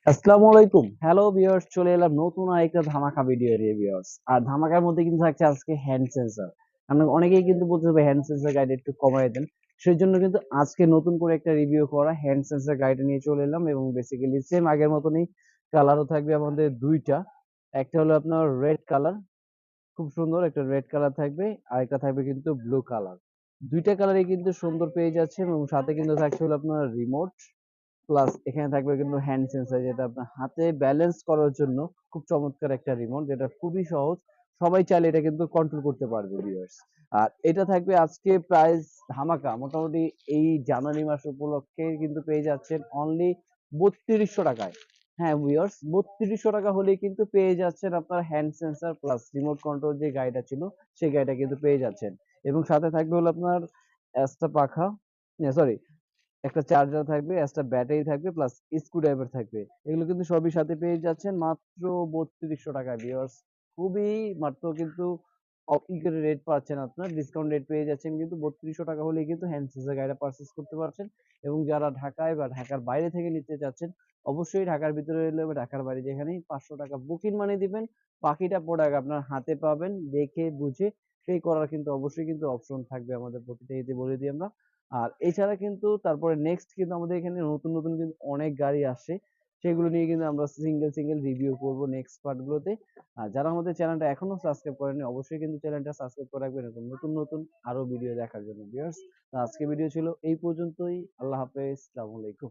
আসসালামু আলাইকুম। Hello viewers, চলে এলাম নতুন আরেকটা ধামাকা ভিডিও নিয়ে ভিউয়ার্স। আর ধামাকার মধ্যে কিন্তু থাকছে আজকে হ্যান্ড সেন্সর। আমরা অনেকেই কিন্তু বলতে হবে হ্যান্ড সেন্সর গাইড একটু কমায় দেন। সেজন্য কিন্তু আজকে নতুন করে একটা রিভিউ করা হ্যান্ড সেন্সর গাইড নিয়ে চলে এলাম এবং বেসিক্যালি সেম আগের মতনই কালারও থাকবে আমাদের দুইটা। একটা হলো আপনার রেড কালার, খুব সুন্দর একটা রেড কালার থাকবে, আর একটা থাকবে কিন্তু ব্লু কালার। দুইটা কালারই কিন্তু সুন্দর পেয়ে যাচ্ছে এবং সাথে কিন্তু থাকছে হলো আপনার রিমোট, প্লাস এখানে থাকবে কিন্তু হ্যান্ড সেন্সর, যেটা আপনার হাতে ব্যালেন্স করার জন্য খুব চমৎকার একটা রিমোট, যেটা খুবই সহজ। সবাই চাইলে এটা কিন্তু কন্ট্রোল করতে পারবে ভিউয়ার্স। আর এটা থাকবে আজকে প্রাইস ধামাকা, মোটামুটি এই জানুয়ারি মাস উপলক্ষে কিন্তু পেয়ে যাচ্ছেন অনলি 3200 টাকায়। হ্যাঁ ভিউয়ার্স, 3200 টাকা হলেই কিন্তু পেয়ে যাচ্ছেন আপনার hand sensor plus remote control যে গাড়িটা ছিল সেই গাড়িটা কিন্তু পেয়ে যাচ্ছেন। এবং সাথে থাকবে হলো আপনার একটা পাখা, সরি, একটা চার্জার থাকবে, একটা ব্যাটারি থাকবে, প্লাস স্ক্রুড্রাইভার থাকবে। এগুলো কিন্তু সবই সাথে পেয়ে যাচ্ছেন মাত্র 3200 টাকায় ভিউয়ার্স। খুবই মাত্র কিন্তু ই করে রেট পাচ্ছেন, আপনার ডিসকাউন্ট রেট পেয়ে যাচ্ছেন কিন্তু 3200 টাকা হলেই কিন্তু হ্যান্ডসেন্সর গাড়িটা পারচেজ করতে পারছেন। এবং যারা ঢাকায় বা ঢাকার বাইরে থেকে নিতে চাচ্ছেন, অবশ্যই ঢাকার ভিতরে হলে বা ঢাকার বাইরে যেখানেই 500 টাকা বুকিং মানি দিবেন, বাকিটা প্রোডাক্ট আপনার হাতে পাবেন দেখে বুঝে। পে করার কিন্তু অবশ্যই কিন্তু অপশন থাকবে আমাদের প্রতিটা ইতে বলে দিই আমরা। আর এছাড়া কিন্তু তারপরে নেক্সট কিন্তু আমাদের এখানে নতুন নতুন কিন্তু অনেক গাড়ি আসে, সেগুলো নিয়ে কিন্তু আমরা সিঙ্গেল সিঙ্গেল রিভিউ করব নেক্সট পার্ট গুলোতে। আর যারা আমাদের চ্যানেলটা এখনো সাবস্ক্রাইব করেনি, অবশ্যই কিন্তু চ্যানেলটা সাবস্ক্রাইব করে রাখবেন এরকম নতুন নতুন আরো ভিডিও দেখার জন্য ভিউয়ার্স। আজকে ভিডিও ছিল এই পর্যন্তই। আল্লাহ হাফেজ, আসসালামু আলাইকুম।